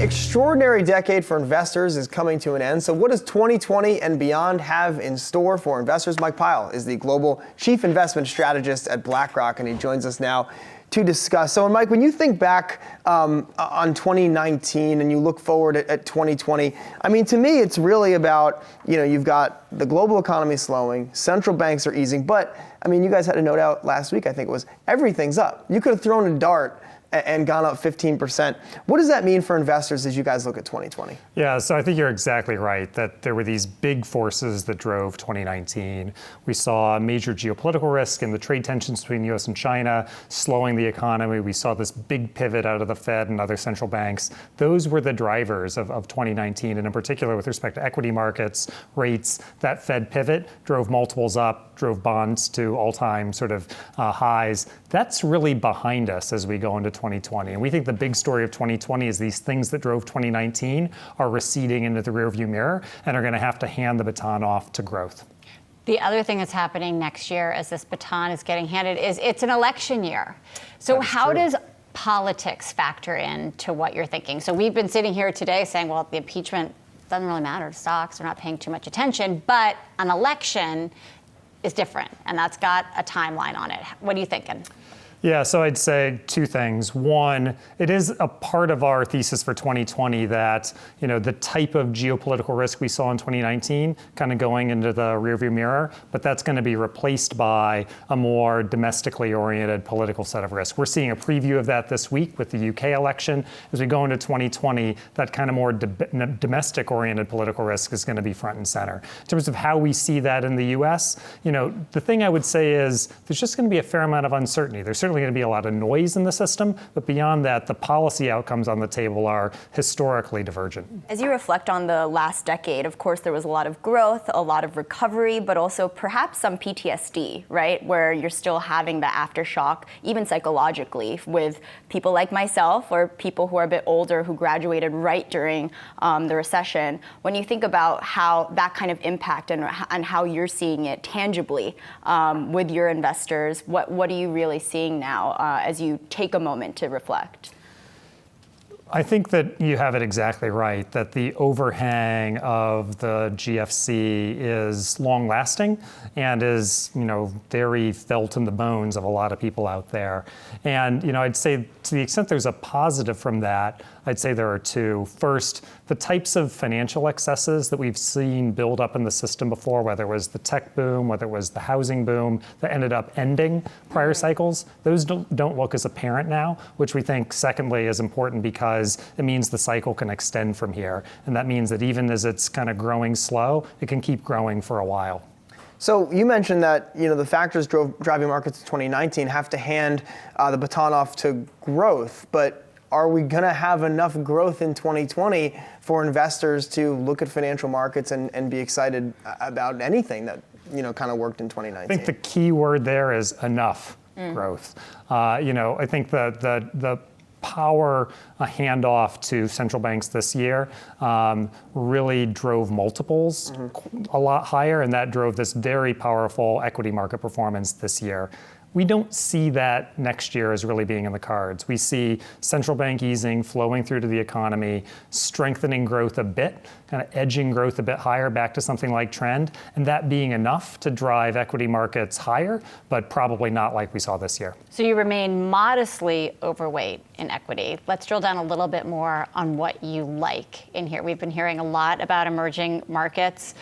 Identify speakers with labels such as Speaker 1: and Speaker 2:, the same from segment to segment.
Speaker 1: extraordinary decade for investors is coming to an end. So what does 2020 and beyond have in store for investors? Mike Pyle is the Global Chief Investment Strategist at BlackRock, and he joins us now to discuss. So, Mike, when you think back on 2019 and you look forward at 2020, I mean, to me, it's really about, you've got the global economy slowing, central banks are easing, but, I mean, you guys had a note out last week, I think it was, everything's up. You could have thrown a dart and gone up 15%. What does that mean for investors as you guys look at 2020?
Speaker 2: Yeah, so I think you're exactly right that there were these big forces that drove 2019. We saw a major geopolitical risk in the trade tensions between the US and China, slowing the economy. We saw this big pivot out of the Fed and other central banks. Those were the drivers of 2019, and in particular with respect to equity markets, rates, that Fed pivot drove multiples up, drove bonds to all-time sort of highs. That's really behind us as we go into 2020. And we think the big story of 2020 is these things that drove 2019 are receding into the rearview mirror and are going to have to hand the baton off to growth.
Speaker 3: The other thing that's happening next year as this baton is getting handed is it's an election year. So how does politics factor into what you're thinking? So we've been sitting here today saying, well, the impeachment doesn't really matter to stocks. They're not paying too much attention. But an election is different, and that's got a timeline on it. What are you thinking?
Speaker 2: Yeah, so I'd say two things. One, it is a part of our thesis for 2020 that, the type of geopolitical risk we saw in 2019 kind of going into the rearview mirror, but that's going to be replaced by a more domestically oriented political set of risks. We're seeing a preview of that this week with the UK election. As we go into 2020, that kind of more domestic oriented political risk is going to be front and center. In terms of how we see that in the US, the thing I would say is there's just going to be a fair amount of uncertainty. There's certainly going to be a lot of noise in the system, but beyond that, the policy outcomes on the table are historically divergent.
Speaker 4: As you reflect on the last decade, of course, there was a lot of growth, a lot of recovery, but also perhaps some PTSD, right? Where you're still having the aftershock, even psychologically, with people like myself or people who are a bit older who graduated right during the recession. When you think about how that kind of impact and how you're seeing it tangibly with your investors, what are you really seeing now as you take a moment to reflect?
Speaker 2: I think that you have it exactly right, that the overhang of the GFC is long-lasting and is, very felt in the bones of a lot of people out there. And, I'd say to the extent there's a positive from that, I'd say there are two. First, the types of financial excesses that we've seen build up in the system before, whether it was the tech boom, whether it was the housing boom that ended up ending prior cycles, those don't look as apparent now, which we think, secondly, is important because it means the cycle can extend from here. And that means that even as it's kind of growing slow, it can keep growing for a while.
Speaker 1: So you mentioned that the factors driving markets in 2019 have to hand the baton off to growth, but are we going to have enough growth in 2020 for investors to look at financial markets and be excited about anything that kind of worked in 2019?
Speaker 2: I think the key word there is enough growth. I think the power handoff to central banks this year really drove multiples a lot higher, and that drove this very powerful equity market performance this year. We don't see that next year as really being in the cards. We see central bank easing flowing through to the economy, strengthening growth a bit, kind of edging growth a bit higher back to something like trend, and that being enough to drive equity markets higher, but probably not like we saw this year.
Speaker 3: So you remain modestly overweight in equity. Let's drill down a little bit more on what you like in here. We've been hearing a lot about emerging markets.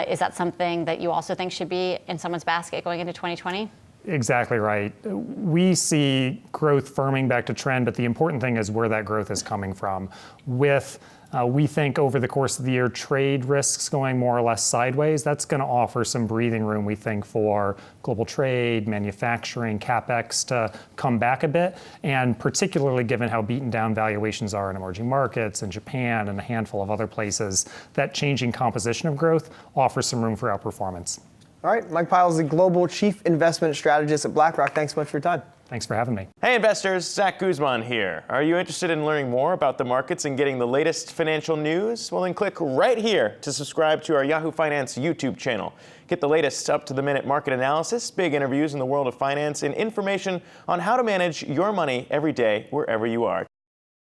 Speaker 3: Is that something that you also think should be in someone's basket going into 2020?
Speaker 2: Exactly right. We see growth firming back to trend, but the important thing is where that growth is coming from. We think over the course of the year, trade risks going more or less sideways, that's going to offer some breathing room, we think, for global trade, manufacturing, CapEx to come back a bit. And particularly given how beaten down valuations are in emerging markets, in Japan, and a handful of other places, that changing composition of growth offers some room for outperformance.
Speaker 1: All right, Mike Pyle is the Global Chief Investment Strategist at BlackRock. Thanks so much for your time.
Speaker 2: Thanks for having me.
Speaker 5: Hey investors, Zach Guzman here. Are you interested in learning more about the markets and getting the latest financial news? Well, then click right here to subscribe to our Yahoo Finance YouTube channel. Get the latest up-to-the-minute market analysis, big interviews in the world of finance, and information on how to manage your money every day wherever you are.